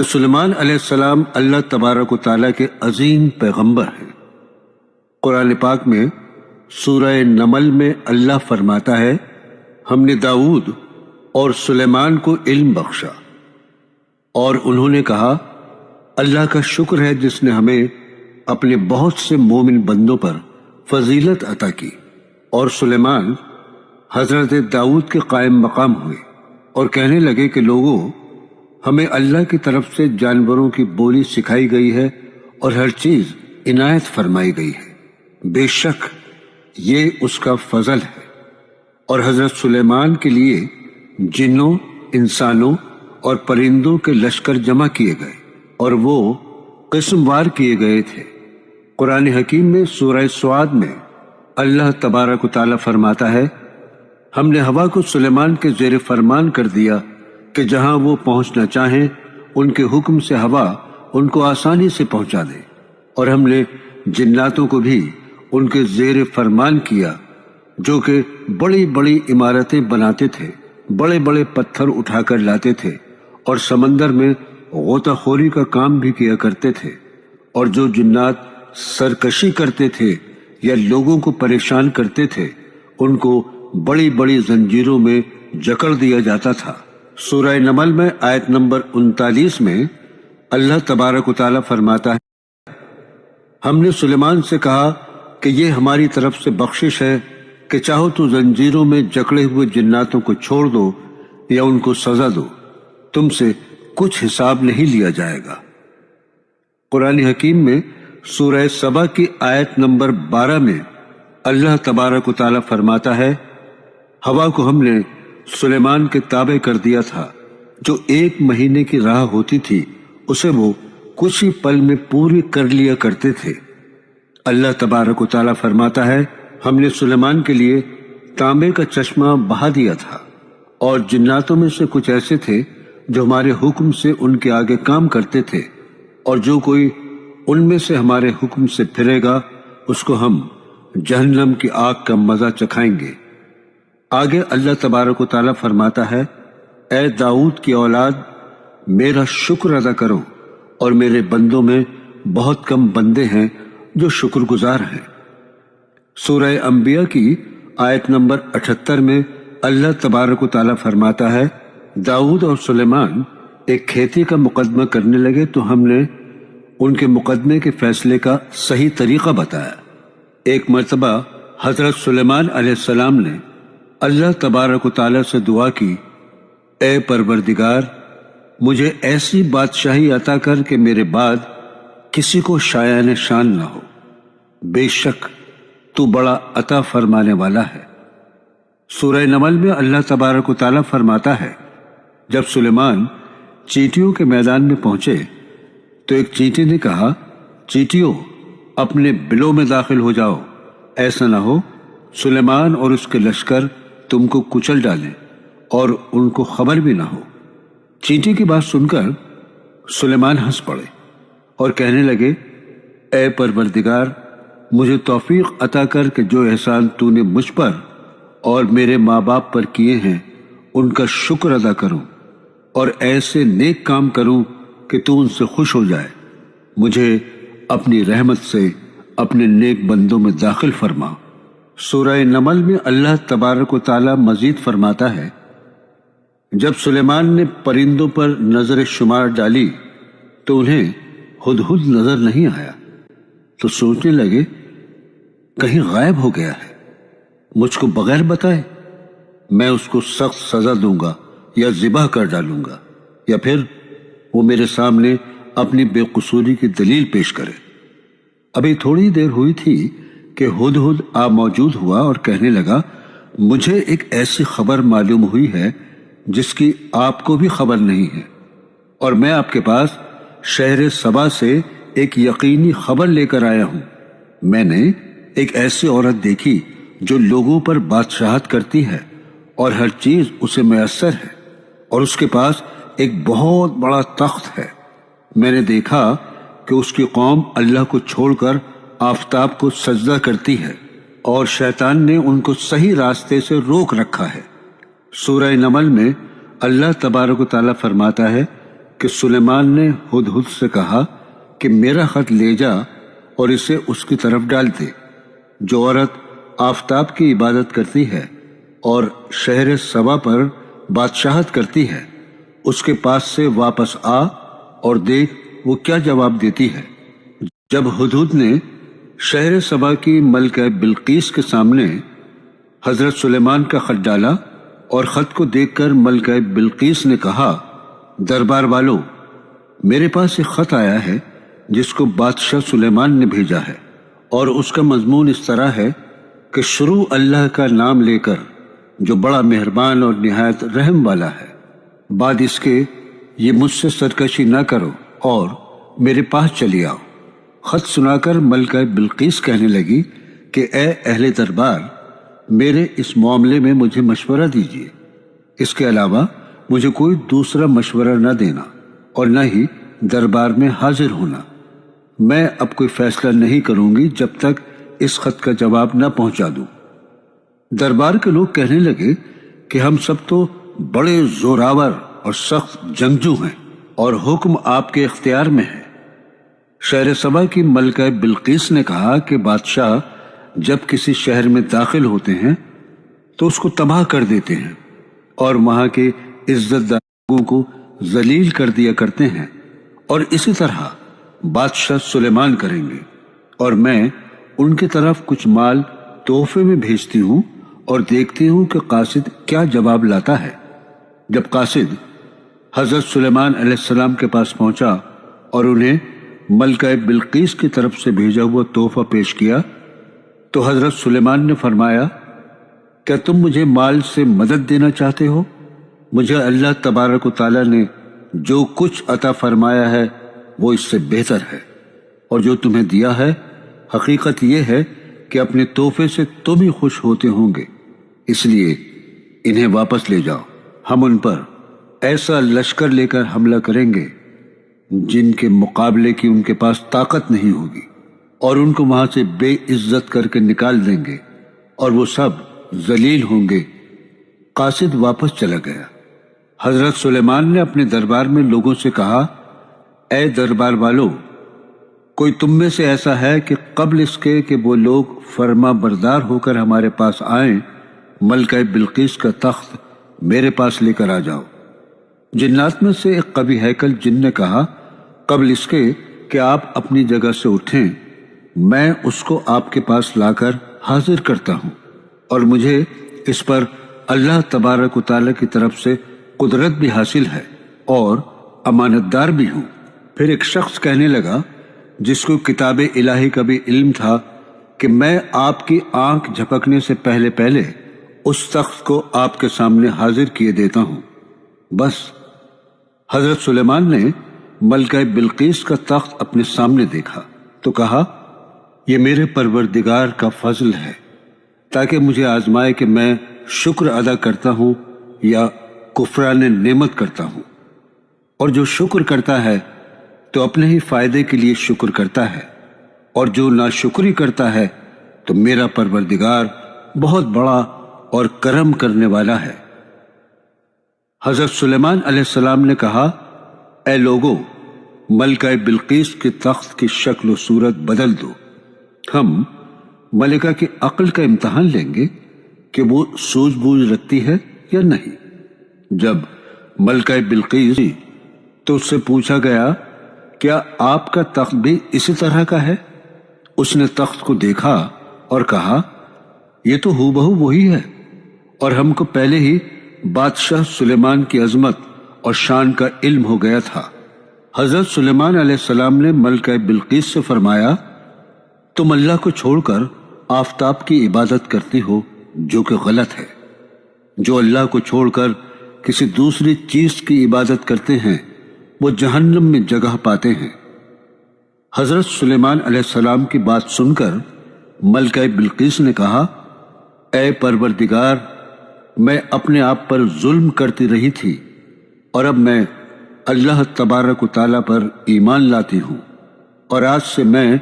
سلیمان علیہ السلام اللہ تبارک و تعالیٰ کے عظیم پیغمبر ہیں۔ قرآن پاک میں سورہ نمل میں اللہ فرماتا ہے، ہم نے داؤد اور سلیمان کو علم بخشا اور انہوں نے کہا اللہ کا شکر ہے جس نے ہمیں اپنے بہت سے مومن بندوں پر فضیلت عطا کی۔ اور سلیمان حضرت داؤد کے قائم مقام ہوئے اور کہنے لگے کہ لوگوں، ہمیں اللہ کی طرف سے جانوروں کی بولی سکھائی گئی ہے اور ہر چیز عنایت فرمائی گئی ہے، بے شک یہ اس کا فضل ہے۔ اور حضرت سلیمان کے لیے جنوں، انسانوں اور پرندوں کے لشکر جمع کیے گئے اور وہ قسم وار کیے گئے تھے۔ قرآن حکیم میں سورہ سعد میں اللہ تبارک و تعالیٰ فرماتا ہے، ہم نے ہوا کو سلیمان کے زیر فرمان کر دیا کہ جہاں وہ پہنچنا چاہیں ان کے حکم سے ہوا ان کو آسانی سے پہنچا دے، اور ہم نے جناتوں کو بھی ان کے زیر فرمان کیا جو کہ بڑی بڑی عمارتیں بناتے تھے، بڑے بڑے پتھر اٹھا کر لاتے تھے اور سمندر میں غوطہ خوری کا کام بھی کیا کرتے تھے۔ اور جو جنات سرکشی کرتے تھے یا لوگوں کو پریشان کرتے تھے ان کو بڑی بڑی زنجیروں میں جکڑ دیا جاتا تھا۔ سورہ نمل میں آیت نمبر 39 میں اللہ تبارک و تعالیٰ فرماتا ہے، ہم نے سلیمان سے کہا کہ یہ ہماری طرف سے بخشش ہے کہ چاہو تو زنجیروں میں جکڑے ہوئے جناتوں کو چھوڑ دو یا ان کو سزا دو، تم سے کچھ حساب نہیں لیا جائے گا۔ قرآن حکیم میں سورہ سبا کی آیت نمبر 12 میں اللہ تبارک و تعالیٰ فرماتا ہے، ہوا کو ہم نے سلیمان کے تابع کر دیا تھا، جو 1 مہینے کی راہ ہوتی تھی اسے وہ کچھ ہی پل میں پوری کر لیا کرتے تھے۔ اللہ تبارک و تعالیٰ فرماتا ہے، ہم نے سلیمان کے لیے تانبے کا چشمہ بہا دیا تھا، اور جناتوں میں سے کچھ ایسے تھے جو ہمارے حکم سے ان کے آگے کام کرتے تھے، اور جو کوئی ان میں سے ہمارے حکم سے پھرے گا اس کو ہم جہنم کی آگ کا مزہ چکھائیں گے۔ آگے اللہ تبارک و تعالیٰ فرماتا ہے، اے داؤد کی اولاد، میرا شکر ادا کرو، اور میرے بندوں میں بہت کم بندے ہیں جو شکر گزار ہیں۔ سورہ انبیاء کی آیت نمبر 78 میں اللہ تبارک و تعالیٰ فرماتا ہے، داؤد اور سلیمان ایک کھیتی کا مقدمہ کرنے لگے تو ہم نے ان کے مقدمے کے فیصلے کا صحیح طریقہ بتایا۔ ایک مرتبہ حضرت سلیمان علیہ السلام نے اللہ تبارک و تعالیٰ سے دعا کی، اے پروردگار، مجھے ایسی بادشاہی عطا کر کہ میرے بعد کسی کو شایان شان نہ ہو، بے شک تو بڑا عطا فرمانے والا ہے۔ سورہ نمل میں اللہ تبارک و تعالیٰ فرماتا ہے، جب سلیمان چیٹیوں کے میدان میں پہنچے تو ایک چیٹی نے کہا، چیٹیوں اپنے بلوں میں داخل ہو جاؤ، ایسا نہ ہو سلیمان اور اس کے لشکر تم کو کچل ڈالیں اور ان کو خبر بھی نہ ہو۔ چیٹی کی بات سن کر سلیمان ہنس پڑے اور کہنے لگے، اے پروردگار، مجھے توفیق عطا کر کہ جو احسان تو نے مجھ پر اور میرے ماں باپ پر کیے ہیں ان کا شکر ادا کروں اور ایسے نیک کام کروں کہ تو ان سے خوش ہو جائے، مجھے اپنی رحمت سے اپنے نیک بندوں میں داخل فرما۔ سورہ نمل میں اللہ تبارک و تعالیٰ مزید فرماتا ہے، جب سلیمان نے پرندوں پر نظر شمار ڈالی تو انہیں ہدہد نظر نہیں آیا، تو سوچنے لگے کہیں غائب ہو گیا ہے، مجھ کو بغیر بتائے میں اس کو سخت سزا دوں گا یا ذبح کر ڈالوں گا، یا پھر وہ میرے سامنے اپنی بے قصوری کی دلیل پیش کرے۔ ابھی تھوڑی دیر ہوئی تھی کہ ہدہد آ موجود ہوا اور کہنے لگا، مجھے ایک ایسی خبر معلوم ہوئی ہے جس کی آپ کو بھی خبر نہیں ہے، اور میں آپ کے پاس شہر سبا سے ایک یقینی خبر لے کر آیا ہوں۔ میں نے ایک ایسی عورت دیکھی جو لوگوں پر بادشاہت کرتی ہے اور ہر چیز اسے میسر ہے، اور اس کے پاس ایک بہت بڑا تخت ہے۔ میں نے دیکھا کہ اس کی قوم اللہ کو چھوڑ کر آفتاب کو سجدہ کرتی ہے، اور شیطان نے ان کو صحیح راستے سے روک رکھا ہے۔ سورہ نمل میں اللہ تبارک و تعالیٰ فرماتا ہے کہ سلیمان نے ہدہد سے کہا کہ میرا خط لے جا اور اسے اس کی طرف ڈال دے۔ جو عورت آفتاب کی عبادت کرتی ہے اور شہر سبا پر بادشاہت کرتی ہے، اس کے پاس سے واپس آ اور دیکھ وہ کیا جواب دیتی ہے۔ جب ہدہد نے شہر سبا کی ملکہ بلقیس کے سامنے حضرت سلیمان کا خط ڈالا اور خط کو دیکھ کر ملکہ بلقیس نے کہا، دربار والو، میرے پاس ایک خط آیا ہے جس کو بادشاہ سلیمان نے بھیجا ہے، اور اس کا مضمون اس طرح ہے کہ شروع اللہ کا نام لے کر جو بڑا مہربان اور نہایت رحم والا ہے، بعد اس کے یہ مجھ سے سرکشی نہ کرو اور میرے پاس چلی آؤ۔ خط سنا کر ملکہ بلقیس کہنے لگی کہ اے اہل دربار، میرے اس معاملے میں مجھے مشورہ دیجیے، اس کے علاوہ مجھے کوئی دوسرا مشورہ نہ دینا اور نہ ہی دربار میں حاضر ہونا۔ میں اب کوئی فیصلہ نہیں کروں گی جب تک اس خط کا جواب نہ پہنچا دوں۔ دربار کے لوگ کہنے لگے کہ ہم سب تو بڑے زوراور اور سخت جنگجو ہیں اور حکم آپ کے اختیار میں ہے۔ شہر سبا کی ملکہ بلقیس نے کہا کہ بادشاہ جب کسی شہر میں داخل ہوتے ہیں تو اس کو تباہ کر دیتے ہیں اور وہاں کے عزت دار لوگوں کو ذلیل کر دیا کرتے ہیں، اور اسی طرح بادشاہ سلیمان کریں گے، اور میں ان کی طرف کچھ مال تحفے میں بھیجتی ہوں اور دیکھتی ہوں کہ قاصد کیا جواب لاتا ہے۔ جب قاصد حضرت سلیمان علیہ السلام کے پاس پہنچا اور انہیں ملکہ بلقیس کی طرف سے بھیجا ہوا تحفہ پیش کیا تو حضرت سلیمان نے فرمایا، کیا تم مجھے مال سے مدد دینا چاہتے ہو؟ مجھے اللہ تبارک و تعالیٰ نے جو کچھ عطا فرمایا ہے وہ اس سے بہتر ہے، اور جو تمہیں دیا ہے حقیقت یہ ہے کہ اپنے تحفے سے تم ہی خوش ہوتے ہوں گے، اس لیے انہیں واپس لے جاؤ۔ ہم ان پر ایسا لشکر لے کر حملہ کریں گے جن کے مقابلے کی ان کے پاس طاقت نہیں ہوگی، اور ان کو وہاں سے بے عزت کر کے نکال دیں گے اور وہ سب ذلیل ہوں گے۔ قاصد واپس چلا گیا۔ حضرت سلیمان نے اپنے دربار میں لوگوں سے کہا، اے دربار والو، کوئی تم میں سے ایسا ہے کہ قبل اس کے کہ وہ لوگ فرما بردار ہو کر ہمارے پاس آئیں، ملکہ بلقیس کا تخت میرے پاس لے کر آ جاؤ؟ جنات میں سے ایک قوی ہیکل جن نے کہا، قبل اس کے کہ آپ اپنی جگہ سے اٹھیں میں اس کو آپ کے پاس لا کر حاضر کرتا ہوں، اور مجھے اس پر اللہ تبارک و تعالیٰ کی طرف سے قدرت بھی حاصل ہے اور امانت دار بھی ہوں۔ پھر ایک شخص کہنے لگا جس کو کتاب الہی کا بھی علم تھا کہ میں آپ کی آنکھ جھپکنے سے پہلے پہلے اس تخت کو آپ کے سامنے حاضر کیے دیتا ہوں۔ بس حضرت سلیمان نے ملکہ بلقیس کا تخت اپنے سامنے دیکھا تو کہا، یہ میرے پروردگار کا فضل ہے تاکہ مجھے آزمائے کہ میں شکر ادا کرتا ہوں یا کفران نعمت کرتا ہوں، اور جو شکر کرتا ہے تو اپنے ہی فائدے کے لیے شکر کرتا ہے، اور جو ناشکری کرتا ہے تو میرا پروردگار بہت بڑا اور کرم کرنے والا ہے۔ حضرت سلیمان علیہ السلام نے کہا، اے لوگو، ملکہ بلقیس کے تخت کی شکل و صورت بدل دو۔ ہم ملکہ کی عقل کا امتحان لیں گے کہ وہ سوجھ بوجھ رکھتی ہے یا نہیں۔ جب ملکہ بلقیس تو اس سے پوچھا گیا، کیا آپ کا تخت بھی اسی طرح کا ہے؟ اس نے تخت کو دیکھا اور کہا، یہ تو ہو بہو وہی ہے، اور ہم کو پہلے ہی بادشاہ سلیمان کی عظمت اور شان کا علم ہو گیا تھا۔ حضرت سلیمان علیہ السلام نے ملکہ بلقیس سے فرمایا، تم اللہ کو چھوڑ کر آفتاب کی عبادت کرتی ہو جو کہ غلط ہے۔ جو اللہ کو چھوڑ کر کسی دوسری چیز کی عبادت کرتے ہیں وہ جہنم میں جگہ پاتے ہیں۔ حضرت سلیمان علیہ السلام کی بات سن کر ملکہ بلقیس نے کہا، اے پروردگار، میں اپنے آپ پر ظلم کرتی رہی تھی، اور اب میں اللہ تبارک و تعالیٰ پر ایمان لاتی ہوں، اور آج سے میں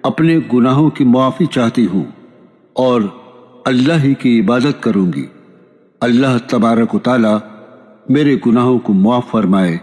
اپنے گناہوں کی معافی چاہتی ہوں اور اللہ ہی کی عبادت کروں گی۔ اللہ تبارک و تعالیٰ میرے گناہوں کو معاف فرمائے۔